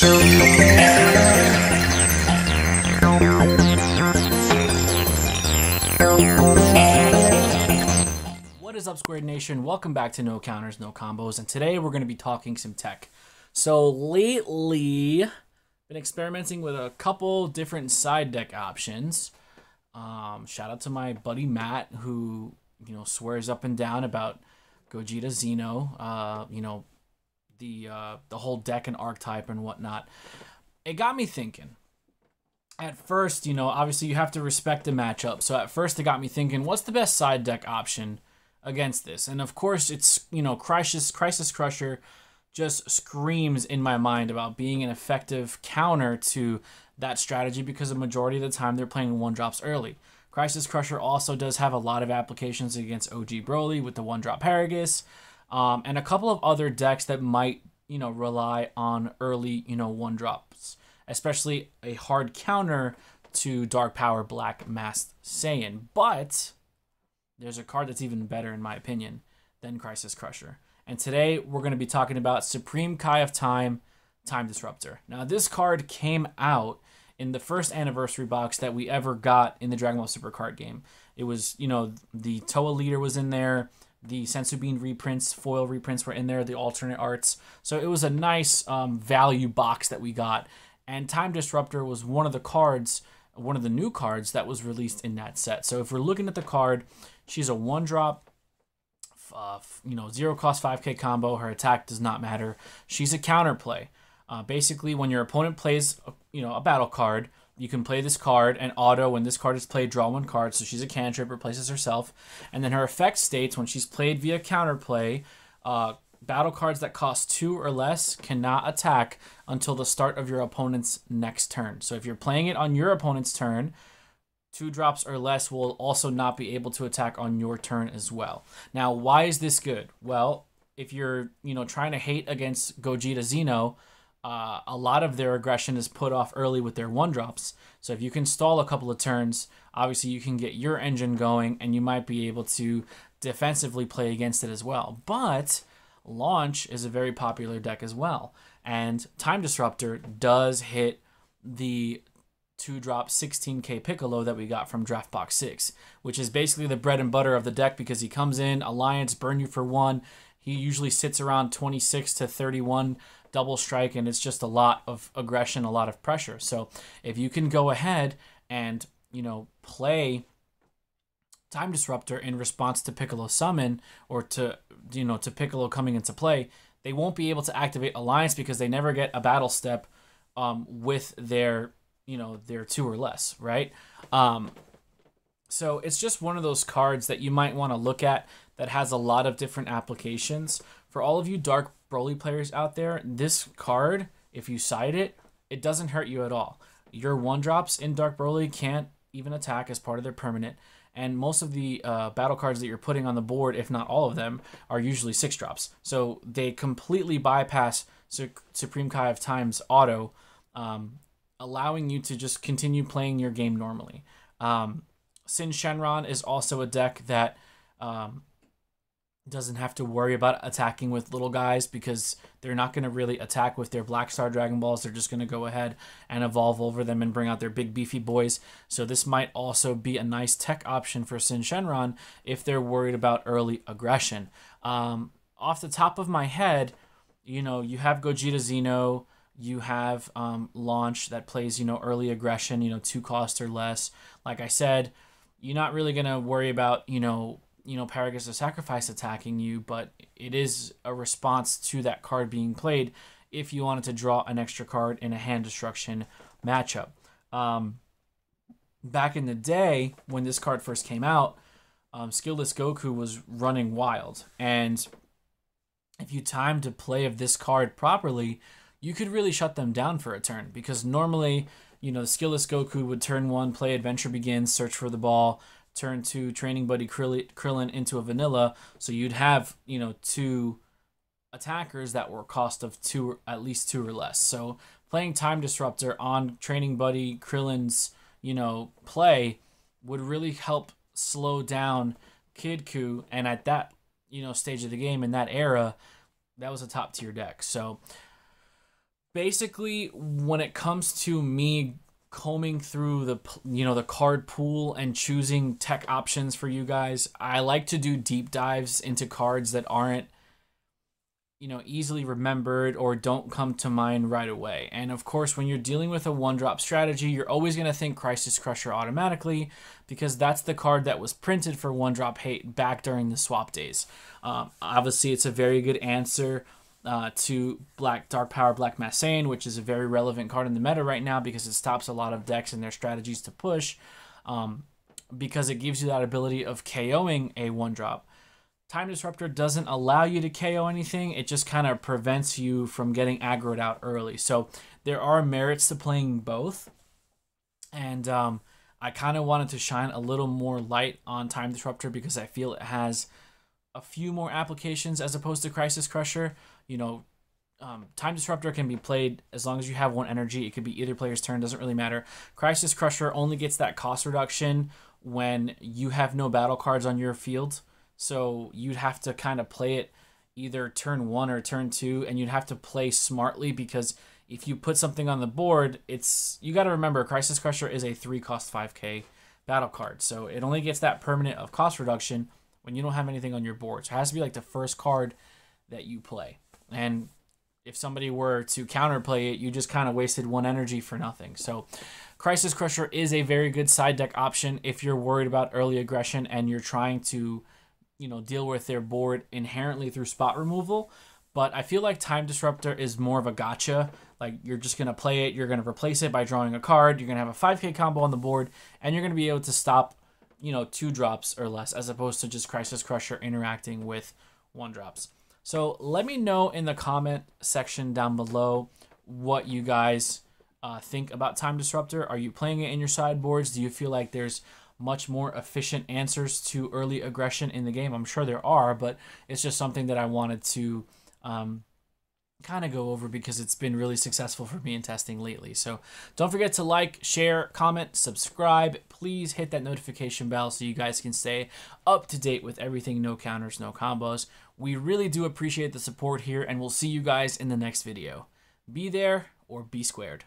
What is up, Squared Nation? Welcome back to No Counters, No Combos, and today we're going to be talking some tech. So lately, been experimenting with a couple different side deck options. Shout out to my buddy Matt, who swears up and down about Gogeta Xeno. The whole deck and archetype and whatnot. It got me thinking. At first, obviously you have to respect the matchup. So at first it got me thinking, what's the best side deck option against this? And of course it's, Crisis Crusher just screams in my mind about being an effective counter to that strategy because the majority of the time they're playing 1-drops early. Crisis Crusher also does have a lot of applications against OG Broly with the 1-drop Paragus, and a couple of other decks that might, rely on early, 1-drops, especially a hard counter to Dark Power Black Masked Saiyan. But there's a card that's even better, in my opinion, than Crisis Crusher. And today we're going to be talking about Supreme Kai of Time, Time Disruptor. Now, this card came out in the first anniversary box that we ever got in the Dragon Ball Super card game. It was, the Toa Leader was in there, the Sensu Bean reprints, foil reprints were in there, the alternate arts. So it was a nice value box that we got. And Time Disruptor was one of the cards, one of the new cards that was released in that set. So if we're looking at the card, she's a 1-drop, 0-cost 5k combo. Her attack does not matter. She's a counterplay. Basically, when your opponent plays, a battle card, you can play this card and auto. When this card is played, draw 1 card. So she's a cantrip, replaces herself. And then her effect states when she's played via counterplay, battle cards that cost 2 or less cannot attack until the start of your opponent's next turn. So if you're playing it on your opponent's turn, 2 drops or less will also not be able to attack on your turn as well. Now, why is this good? Well, if you're, trying to hate against Gogeta Xeno, a lot of their aggression is put off early with their 1-drops. So if you can stall a couple of turns, obviously you can get your engine going and you might be able to defensively play against it as well. But Launch is a very popular deck as well. And Time Disruptor does hit the 2-drop 16k Piccolo that we got from Draft Box 6, which is basically the bread and butter of the deck because he comes in, Alliance, burn you for 1. He usually sits around 26 to 31 double strike, and it's just a lot of aggression, a lot of pressure. So if you can go ahead and, play Time Disruptor in response to Piccolo summon or to Piccolo coming into play, they won't be able to activate Alliance because they never get a battle step with their, their 2 or less, right? So it's just one of those cards that you might want to look at that has a lot of different applications. For all of you Dark Broly players out there, this card, if you side it, it doesn't hurt you at all. Your 1-drops in Dark Broly can't even attack as part of their permanent, and most of the battle cards that you're putting on the board, if not all of them, are usually 6-drops. So they completely bypass Supreme Kai of Time's auto, allowing you to just continue playing your game normally. Sin Shenron is also a deck that doesn't have to worry about attacking with little guys because they're not going to really attack with their Black Star Dragon Balls. They're just going to go ahead and evolve over them and bring out their big beefy boys. So this might also be a nice tech option for Sin Shenron if they're worried about early aggression. Off the top of my head, you have Gogeta Xeno, you have Launch that plays, early aggression, 2-cost or less. Like I said, you're not really going to worry about, Paragus of Sacrifice attacking you, but it is a response to that card being played if you wanted to draw an extra card in a hand destruction matchup. Back in the day, when this card first came out, Skillless Goku was running wild, and if you timed the play of this card properly, you could really shut them down for a turn, because normally, the Skillless Goku would turn 1, play Adventure Begins, search for the ball, turn 2, Training Buddy Krillin into a vanilla, so you'd have, 2 attackers that were cost of 2, at least 2 or less. So playing Time Disruptor on Training Buddy Krillin's, play would really help slow down Kid Ku, and at that, stage of the game, in that era, that was a top tier deck. So Basically, when it comes to me combing through the card pool and choosing tech options for you guys, I like to do deep dives into cards that aren't easily remembered or don't come to mind right away. And of course, when you're dealing with a one-drop strategy, you're always going to think Crisis Crusher automatically, because that's the card that was printed for one-drop hate back during the swap days. Obviously, it's a very good answer to Dark Power Black Massane, which is a very relevant card in the meta right now because it stops a lot of decks and their strategies to push, because it gives you that ability of KOing a one-drop. Time Disruptor doesn't allow you to KO anything. It just kind of prevents you from getting aggroed out early. So there are merits to playing both. And I kind of wanted to shine a little more light on Time Disruptor because I feel it has a few more applications as opposed to Crisis Crusher. Time Disruptor can be played as long as you have one energy. It could be either player's turn, doesn't really matter. Crisis Crusher only gets that cost reduction when you have no battle cards on your field. So you'd have to kind of play it either turn 1 or turn 2, and you'd have to play smartly, because if you put something on the board, you got to remember Crisis Crusher is a 3-cost 5k battle card. So it only gets that permanent of cost reduction when you don't have anything on your board. So it has to be like the first card that you play. And if somebody were to counterplay it, you just kind of wasted 1 energy for nothing. So Crisis Crusher is a very good side deck option if you're worried about early aggression and you're trying to deal with their board inherently through spot removal. But I feel like Time Disruptor is more of a gotcha. Like, you're just going to play it, you're going to replace it by drawing a card, you're going to have a 5k combo on the board, and you're going to be able to stop, 2 drops or less, as opposed to just Crisis Crusher interacting with 1 drops. So let me know in the comment section down below what you guys think about Time Disruptor. Are you playing it in your sideboards? Do you feel like there's much more efficient answers to early aggression in the game? I'm sure there are, but it's just something that I wanted to kind of go over because it's been really successful for me in testing lately. So don't forget to like, share, comment, subscribe. Please hit that notification bell so you guys can stay up to date with everything No Counters, No Combos. We really do appreciate the support here, and we'll see you guys in the next video. Be there or be squared.